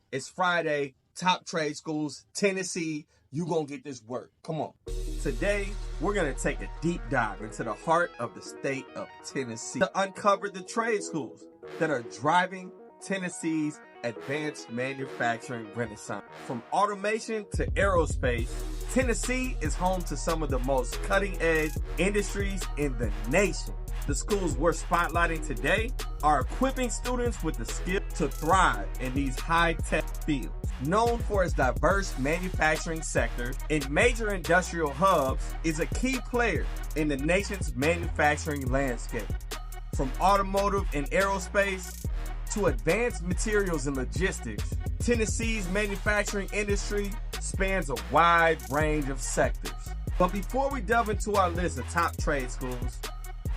It's Friday, top trade schools, Tennessee, you gonna get this work. Come on. Today, we're gonna take a deep dive into the heart of the state of Tennessee to uncover the trade schools that are driving Tennessee's advanced manufacturing renaissance. From automation to aerospace, Tennessee is home to some of the most cutting-edge industries in the nation. The schools we're spotlighting today are equipping students with the skill to thrive in these high-tech fields. Known for its diverse manufacturing sector in major industrial hubs, is a key player in the nation's manufacturing landscape. From automotive and aerospace to advanced materials and logistics, Tennessee's manufacturing industry spans a wide range of sectors. But before we delve into our list of top trade schools,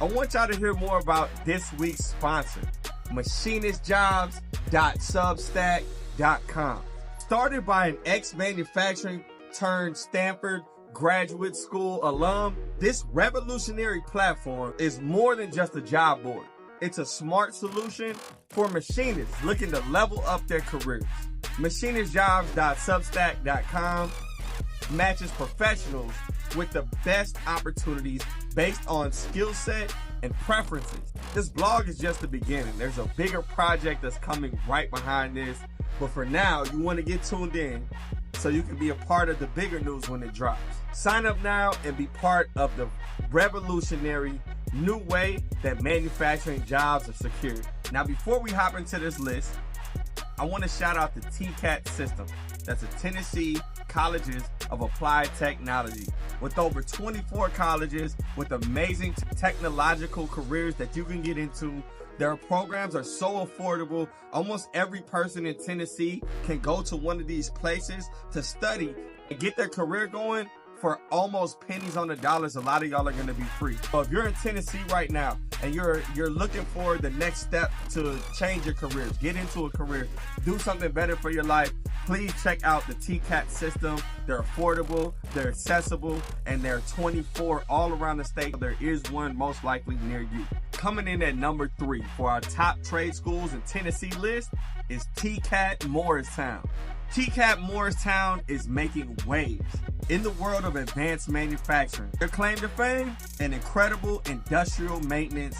I want y'all to hear more about this week's sponsor, machinistjobs.substack.com. Started by an ex-manufacturing turned Stanford graduate school alum, this revolutionary platform is more than just a job board. It's a smart solution for machinists looking to level up their careers. Machinistjobs.substack.com matches professionals with the best opportunities based on skill set and preferences. This blog is just the beginning. There's a bigger project that's coming right behind this. But for now, you want to get tuned in so you can be a part of the bigger news when it drops. Sign up now and be part of the revolutionary new way that manufacturing jobs are secured. Now, before we hop into this list, I want to shout out the TCAT system. That's the Tennessee Colleges of Applied Technology. With over 24 colleges with amazing technological careers that you can get into, their programs are so affordable. Almost every person in Tennessee can go to one of these places to study and get their career going for almost pennies on the dollars. A lot of y'all are going to be free. So if you're in Tennessee right now and you're looking for the next step to change your careers, get into a career, do something better for your life, please check out the TCAT system. They're affordable, they're accessible, and they're 24 all around the state. There is one most likely near you. Coming in at number 3 for our top trade schools in Tennessee list is TCAT Morristown. TCAT Morristown is making waves in the world of advanced manufacturing. Their claim to fame? An incredible industrial maintenance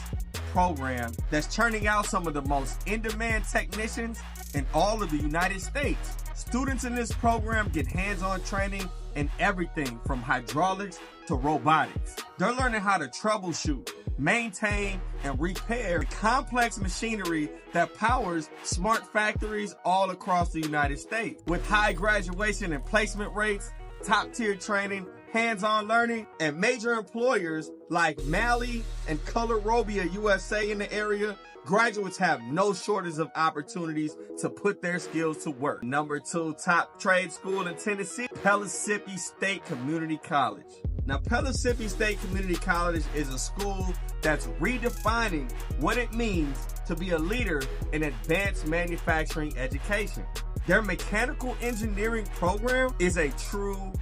program that's churning out some of the most in-demand technicians in all of the United States. Students in this program get hands-on training in everything from hydraulics to robotics. They're learning how to troubleshoot, maintain, and repair complex machinery that powers smart factories all across the United States. With high graduation and placement rates, top-tier training, hands-on learning, and major employers like Mali and Color Robia USA in the area, graduates have no shortage of opportunities to put their skills to work. Number 2 top trade school in Tennessee, Pellissippi State Community College. Now, Pellissippi State Community College is a school that's redefining what it means to be a leader in advanced manufacturing education. Their mechanical engineering program is a true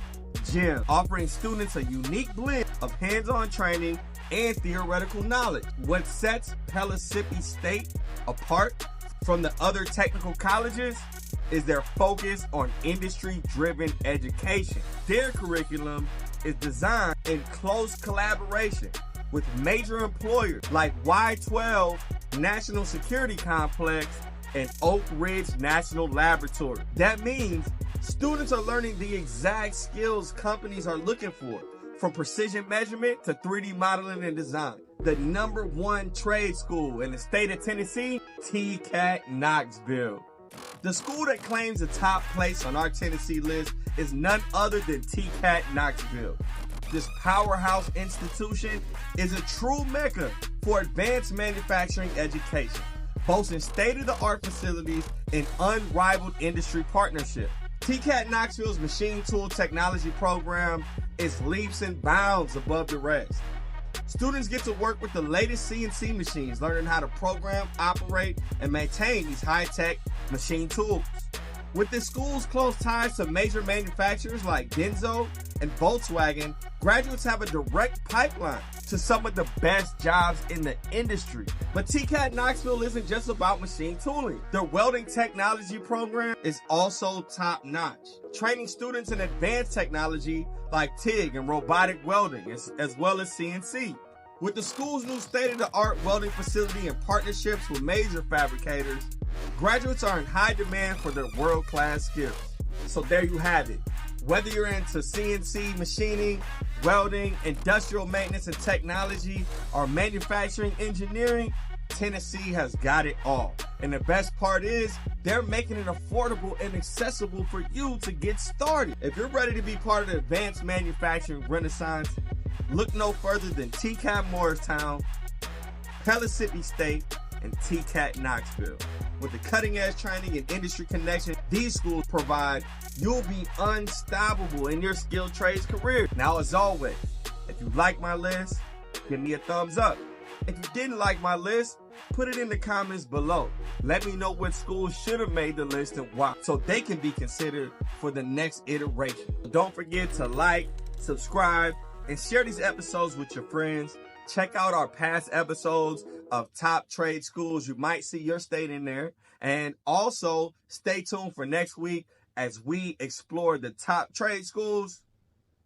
gem, offering students a unique blend of hands-on training and theoretical knowledge. What sets Pellissippi State apart from the other technical colleges is their focus on industry-driven education. Their curriculum is designed in close collaboration with major employers like Y12 National Security Complex and Oak Ridge National Laboratory. That means students are learning the exact skills companies are looking for, from precision measurement to 3D modeling and design. The number 1 trade school in the state of Tennessee, TCAT Knoxville. The school that claims the top place on our Tennessee list is none other than TCAT Knoxville. This powerhouse institution is a true mecca for advanced manufacturing education, boasting state-of-the-art facilities and unrivaled industry partnership. TCAT Knoxville's machine tool technology program is leaps and bounds above the rest. Students get to work with the latest CNC machines, learning how to program, operate, and maintain these high-tech machine tools. With the school's close ties to major manufacturers like Denso and Volkswagen, graduates have a direct pipeline to some of the best jobs in the industry. But TCAT Knoxville isn't just about machine tooling. Their welding technology program is also top-notch, training students in advanced technology like TIG and robotic welding, as well as CNC. With the school's new state-of-the-art welding facility and partnerships with major fabricators, graduates are in high demand for their world-class skills. So there you have it. Whether you're into CNC machining, welding, industrial maintenance and technology, or manufacturing engineering, Tennessee has got it all. And the best part is, they're making it affordable and accessible for you to get started. If you're ready to be part of the advanced manufacturing renaissance, look no further than TCAT Morristown, Pellissippi State, and TCAT Knoxville. With the cutting-edge training and industry connection these schools provide, you'll be unstoppable in your skilled trades career. Now, as always, if you like my list, give me a thumbs up. If you didn't like my list, put it in the comments below. Let me know what schools should have made the list and why, so they can be considered for the next iteration. Don't forget to like, subscribe, and share these episodes with your friends. Check out our past episodes of top trade schools. You might see your state in there. And also stay tuned for next week as we explore the top trade schools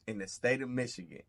in the state of Michigan.